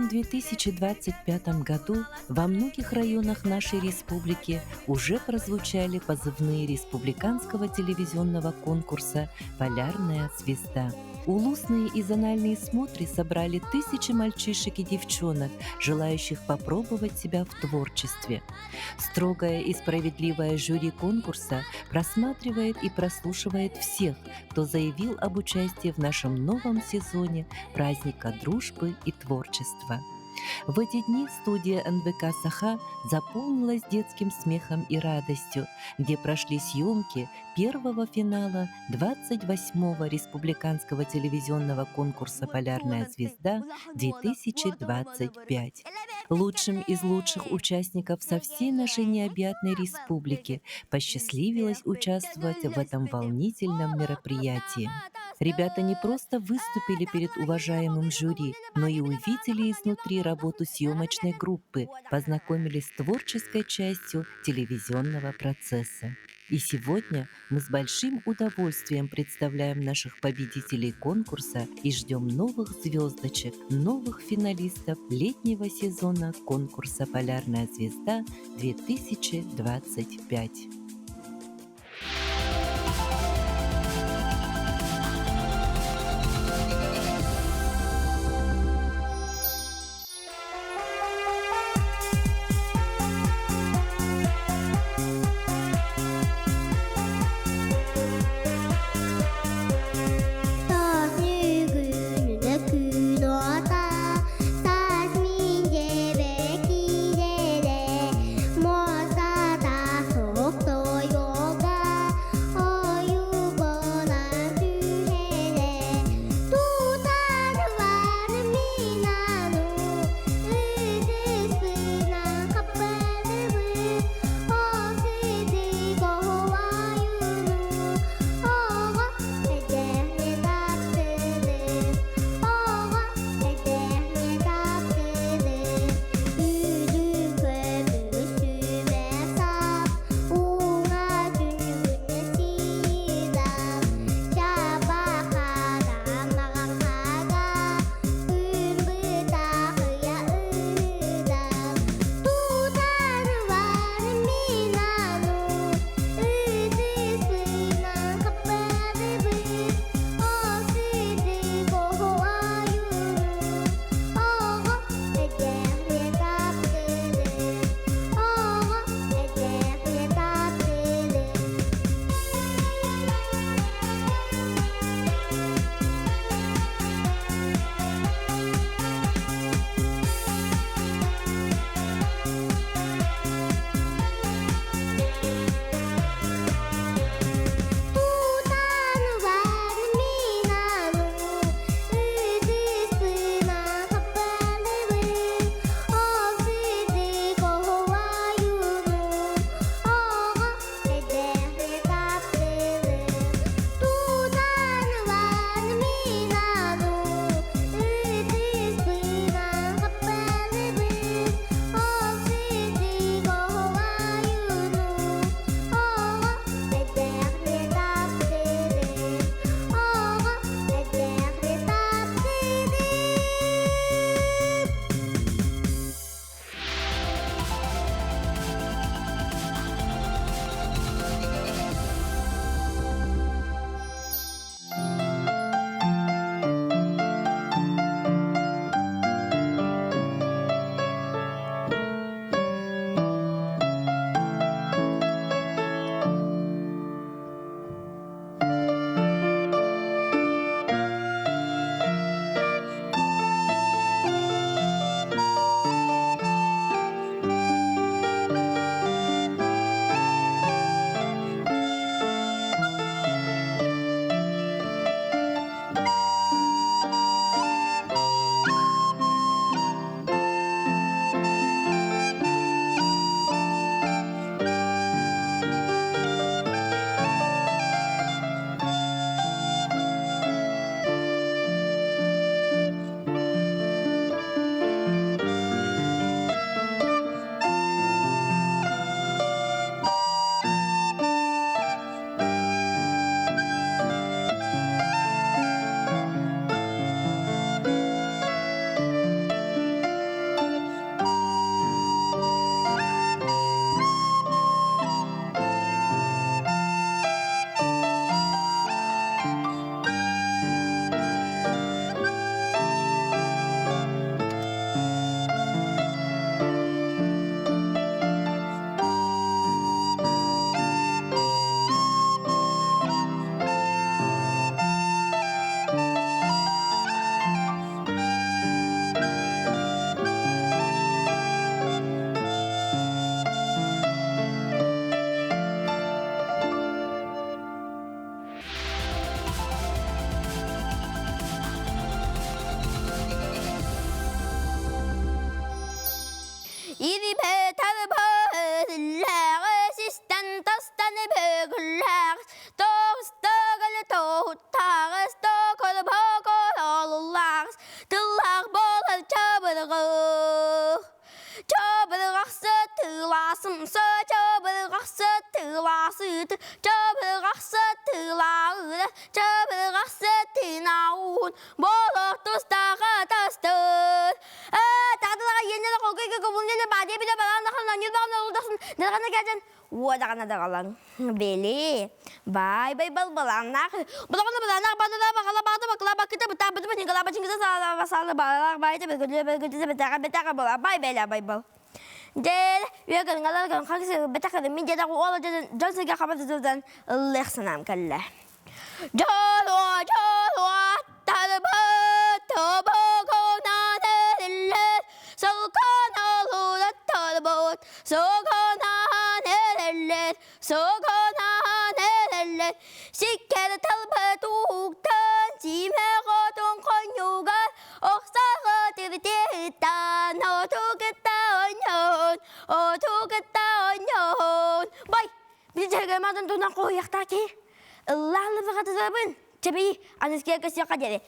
этом 2025 году во многих районах нашей республики уже прозвучали позывные республиканского телевизионного конкурса «Полярная звезда». Улусные и зональные смотры собрали тысячи мальчишек и девчонок, желающих попробовать себя в творчестве. Строгое и справедливое жюри конкурса просматривает и прослушивает всех, кто заявил об участии в нашем новом сезоне праздника дружбы и творчества. В эти дни студия НВК Саха заполнилась детским смехом и радостью, где прошли съемки первого финала 28-го республиканского телевизионного конкурса «Полярная звезда-2025». Лучшим из лучших участников со всей нашей необъятной республики посчастливилось участвовать в этом волнительном мероприятии. Ребята не просто выступили перед уважаемым жюри, но и увидели изнутри работу съемочной группы, познакомились с творческой частью телевизионного процесса. И сегодня мы с большим удовольствием представляем наших победителей конкурса и ждем новых звездочек, новых финалистов летнего сезона конкурса «Полярная звезда-2025». асыты, жабылғақсы тылауды, жабылғақсы тынауын, болық тұстаға тастыр. Тағдылаға енелі қолқайғы көбілнелі бәде білі балағына қылынан ел бағына ұлдасын, дағана кәден, оғадағана дағалан. Бели, бай-бай балағына, бұлағына балағына бадыда бағала бады бақыла бақыты бұта бұты бұты ғала бачыңызы салы балағ байды білгілі бітаға бола бай-бәйлі бай-бал. Дәл, өйгін ғаларған қақсы бітақыды мен дедағы олы жан сізге қабаты зүрден ұлықсынам кәлі. Жолуа, тарбы, тобы қонан әрілер, соған алуды тарбыт, соғанан әрілер, сиккер талбы туқтан, симе қотын қонюғар, оқсағы түртеттан, отуғытта ойнон. Бай, біз жерге мадын туынан қойяқта ке, ұллағылы бұғаты забын, чебей, аныске көсеқа деді.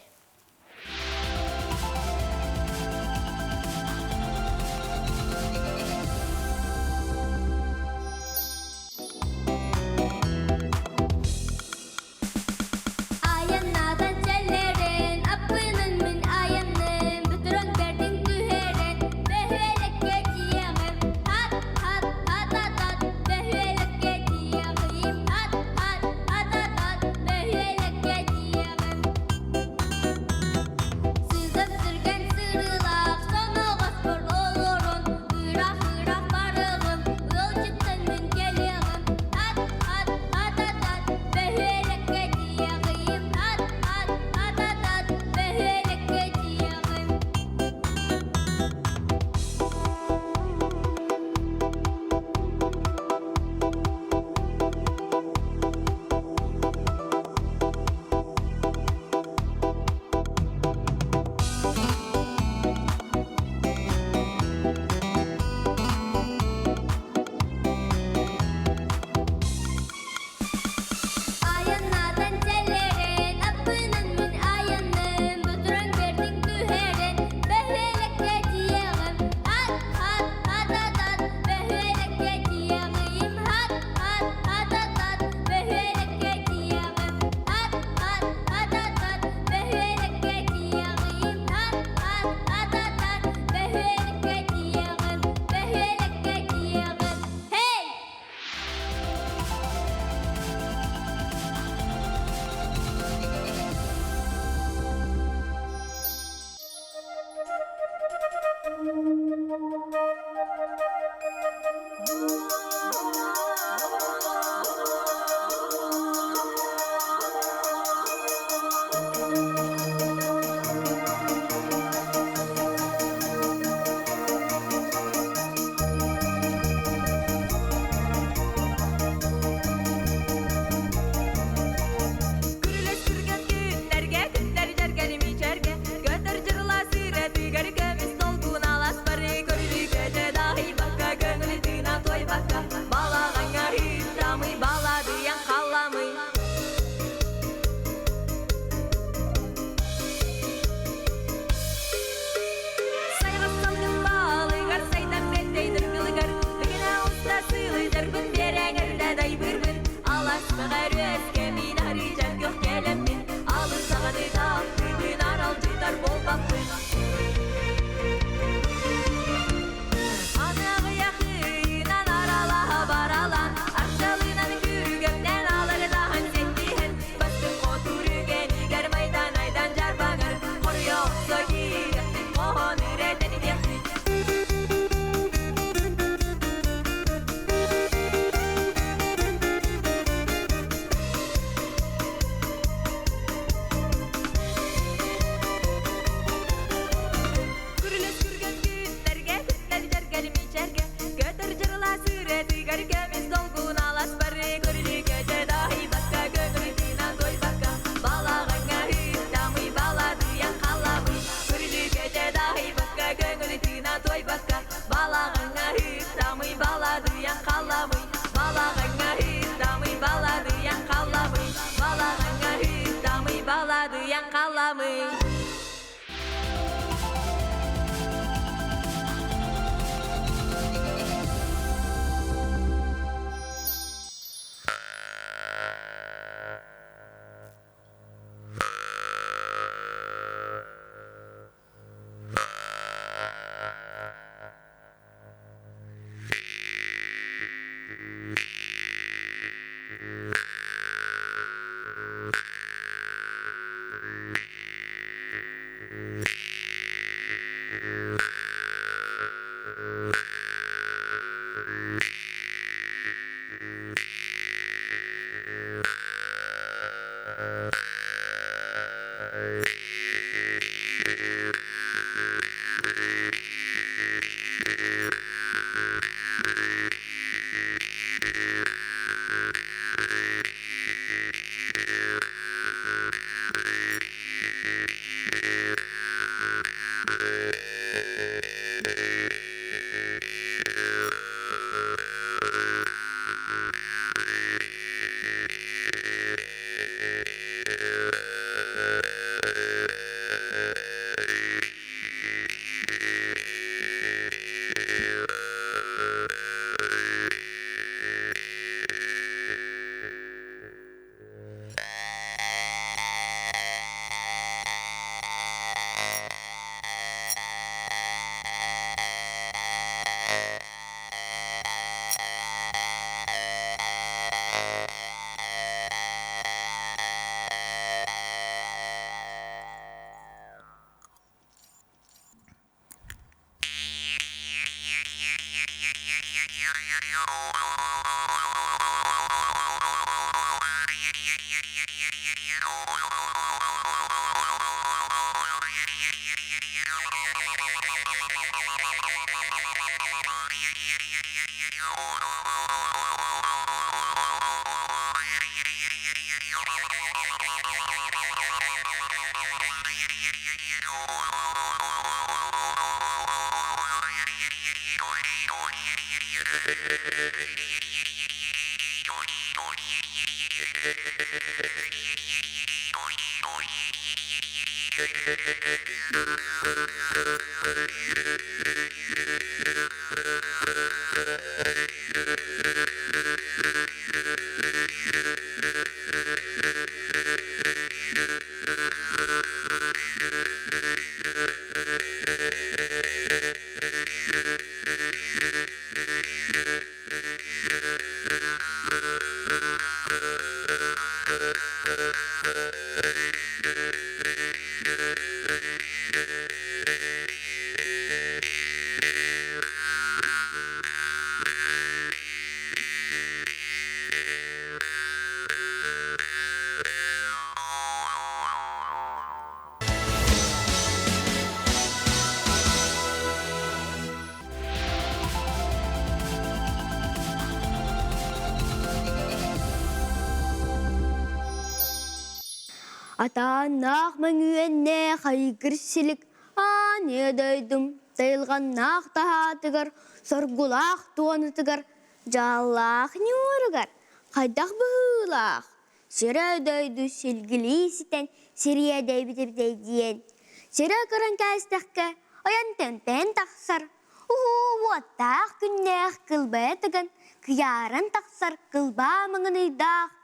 Атанақ мәңуенне қайгірсілік ане дойдым, тайылғаннақ тағатығыр, соргулақ туанытығыр, жалақ не орығыр, қайдақ бұғылақ. Сері дойду сілгілі сітен, серия дәйбіті дейден. Сері көрін кәстіқкі, оян төнтен тақсар, оттақ күннеқ қылбәтігін, киярын тақсар қылба мұңын үйдақ,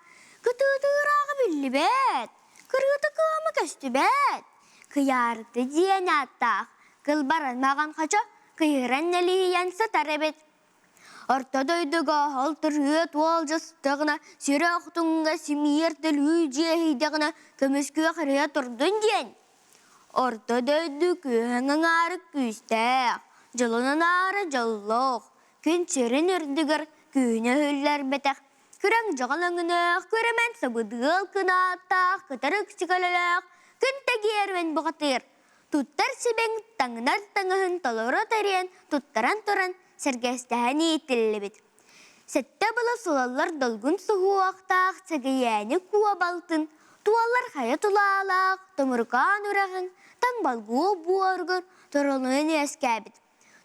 күтудырағы білі бәт. Кырыты кымы көсті бәт. Кыярты дейін аттақ. Кылбаран маған қача, кыйран нәлейен сатары бет. Орта дойдыға алтырыт ол жастығына, сері оқтыңға семиертіл үйдегіна көміскі қырыя тұрдың дейін. Орта дойды күйіңің ары күстәқ, жылының ары жыллық. Күн серін үрдігір күйіне хүллер бетәқ. Күрәң жағалыңынық, көрімен сабыдығыл кынаттақ, күтірік сікалылық, күн тәгермен бұғатыр. Туттар себен таңынар таңығын толыры тәрен, туттаран тұран сәргәстәғін етілі бет. Сәтті бұлы сұлалар долғын сұғу ақтақ, сәгейәні куа балтын, туалар қайы тұлалақ, тұмырқан үрәғын, таң балғу буарғыр, тұрылығын әскәбет.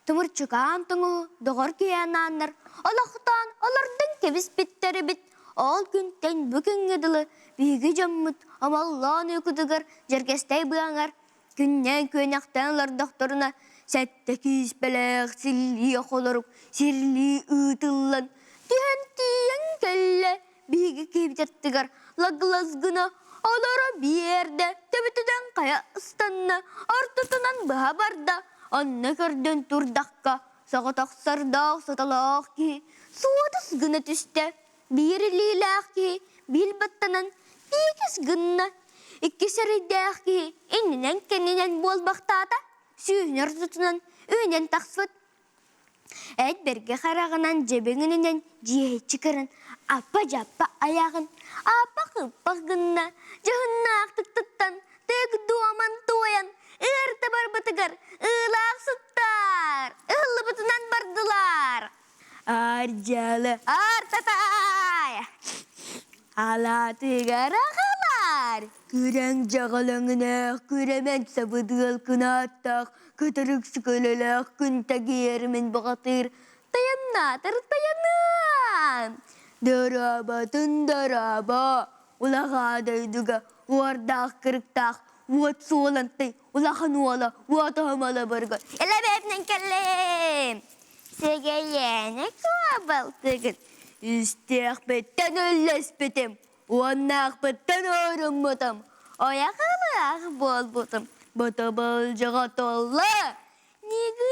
Тұмырчыған тұңы, доғыр кейен аннар, Аллахтан алардың кебіс біттері біт. Ал күнтен бүкін еділі, бейгі жаммыт, амаллан өкідігір, жергестей бұяңар. Күннен көняқтан лардақтарына, сәтті кейс бәләқ, сілі қолырық, сірлі ұтылан. Түйін кәлі, бейгі кебітеттігір, лағылазғына, алара берді, төбітіден қая ұстанна, артытынан бұға барды. Анны көрден тұрдаққа, саға тақсардақ саталақ ки, суатыс гына түсті, біріліләқ ки, бил баттанан, бейкіз гына, ikki sərədək ki, innən kənінən bol bақтата, сүйінер тұтынан, өйнен тақсыт. Әд берге қарағынан жебеңінен жие чықырын, апа-жапа аяғын, апа-қыппақ гына, жағынна ақтықтықтан, тек дуаман туян, ұрты бар бұтығыр, ұлақ сұттар, ұлы бұтынан бардылар. Аржалы артатай, алатығар ағалар, күрәң жағалаңына, күремен сабыдығыл күнаттақ, күтірік сүкөлілік күн тәгермен бұғатыр, таяннатыр таяннан. Дараба тындараба, улаға дайдыға, уардақ кіріктақ, уат суолантай, улахан уала, уатамала бұрғы. Әлі бәпнен кәлем! Сегейені күа балтығын, үстеқ беттен өліс бітім, уаннақ беттен орын бұтым, ояқылық бол бұтым, бұты бұл жыға толы, негі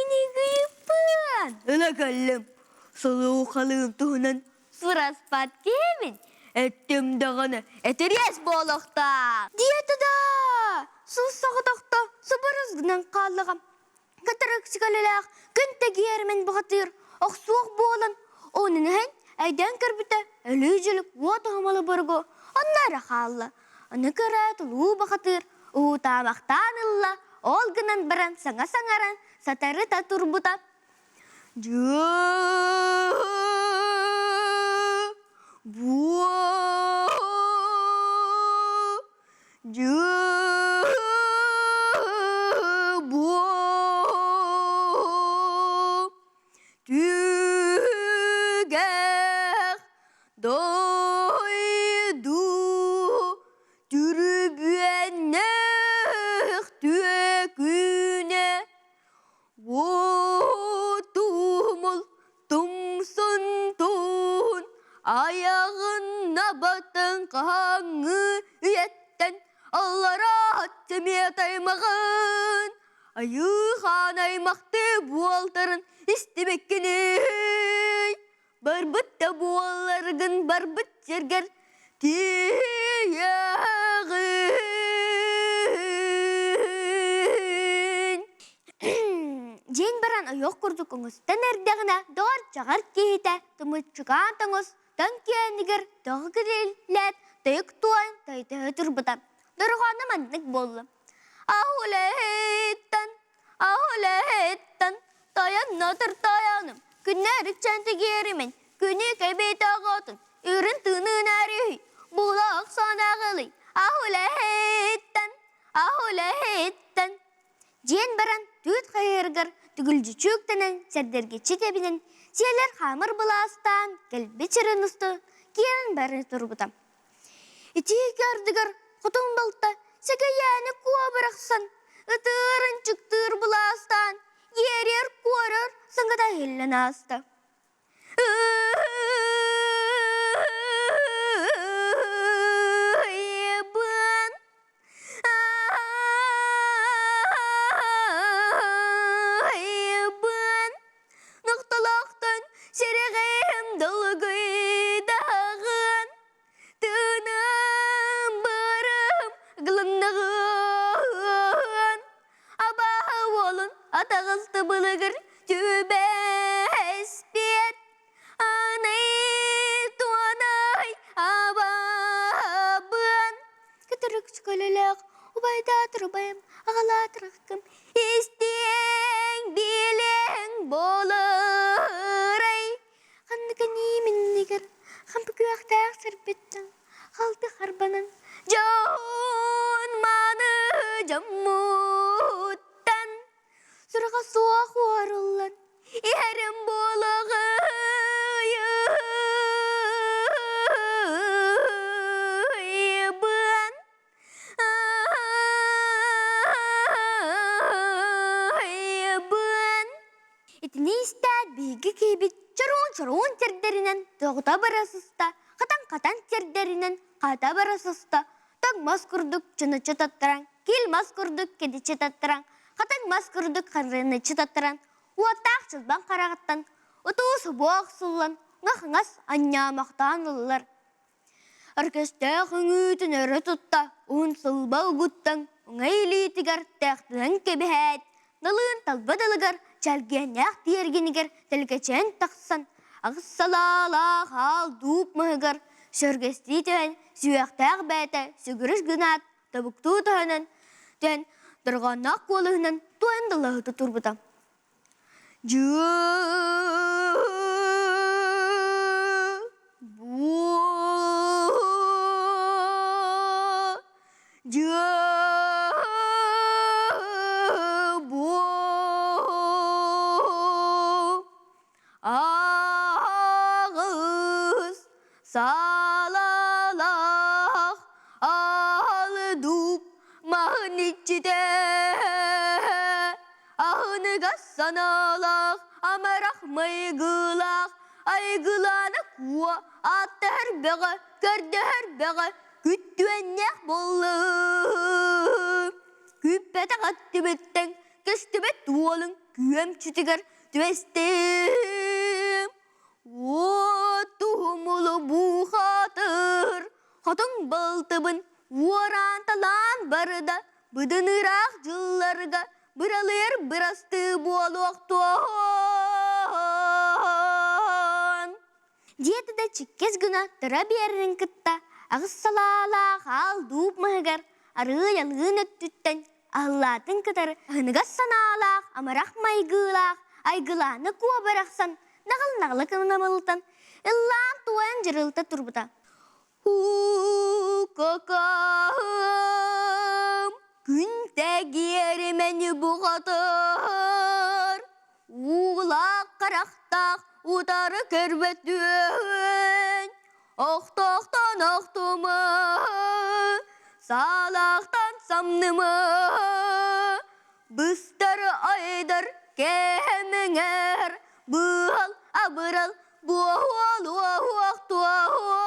епін. Үла кәлем, сұлу қалығым тұғынан сұраспат кемін, әттім дағаны әтірес болықта. Диеті да, сұс сағыдақта, сұбырызғынан қалығам. Катырық сікаліләқ, күн тәгермен бұғатыр, ақсуақ болын. Оның ән, әйден кірбіті, әлі жүлік, уат ғамалы бұрғы. Онлары қалы. Оны көрәт, ұлу бұғатыр, ұтамақтан ұлла, олғынан бірін саңа-саңаран, сатары татыр бұта. Tüger doydu Nabatan kahangı üyetten Allara temet aymağın Ayıhan aymaktı bualtarın istemekkini Barbıt da buallargın barbıt yerger Tiyağın Jen baran ayok kurduk ongus Tanerdağına doğar çağar kehite Tumutçugan tangus Tankiyanigir dağgiriller Tayık tuğan taytı turbatam Durğanı mandık bollu Ahuletten Tayan natır tayanım Günler çenti gerimin Günü kaybet ağatın Ürün tığının arıyı Bulak sanağılı Ahuletten Jen baran tüt hayırgır Tügülcü çöktenen Serderge çekebinen Seler hamır bulastan Gelbi çırın üstü Kirin bari turbutam İti gördügür Kutun balta Sekayani kuva bıraksan Itırın çıktır bulastan Yer kuarır Sangada hillen asta Noktalaktan Serigim dalgıydağın Tınım barım Gılındağın Abağı olun Atağızdı bılıgır Tübespet Anay tuanay Ababın Kıtırık çıkalalık Ubayda turbayım Ağala tırıkkım İsteyen bilen bolarey Kandıkani minnigar Kampıkıyaktağ sırbetten Kaldı harbanan Can manı cammuttan Sırağa soğuk varılan Yerim bolağıyım İtini ister bilgi gibi çarun terderinden Doğda barasısta Katan terderinden Kata barasısta Tagmaz kurduk çını çıtattıran Kilmaz kurduk kedi çıtattıran Katangmaz kurduk karını çıtattıran Uatak çılban karağıttan Otuğusu boğak sullan Ngahıngas anyamaktan ıllar Arkesta hıngıtın örü tutta Un sılbağı guttan Ungayli tigar Teğtilen kebehet Nalığın talbadalıgar Çelgen yak diyergeniger Telgeçen taksan Ağıssalala hal dup mıhıgar Sörgesti tühen Süyaktağ bәті Sügürüş günat Tabuktu tühenen Tühen Dırğanak kolığынан Tuendılığı tuturbutam Ağız salalah aldup mahın içide ahını gassanalah amarah maygılah aygılana kuva attı her beğe gördü her beğe güttüennek bollu küppete kattı betten kesti bet dualın küem çütüger tüvestim tuhumulu bu hatır hatın baltıbın Uaran talan barıda Bıdınırak jıllarga Bıralır bırastı boğalık tuğan Diyeti de çikkez güna Tıra biyerin kıtta Ağız salala hal dup mıhıgar Arı yalgın öttütten Allah'ın kıtarı Hınıgas sanalak Amarak maygılak Aygılağını kuva bıraksan Nağıl nağlı kınamıltan İllan tuğan jırılta turbuta Kakağım Günte giyermeni bu kadar Uğlak karaktak Udarı kerbetün Aktaktan aktımı Salaktan samnımı Bıstarı aydır Kemenger Bıhal abıral Buğal uğak tuğal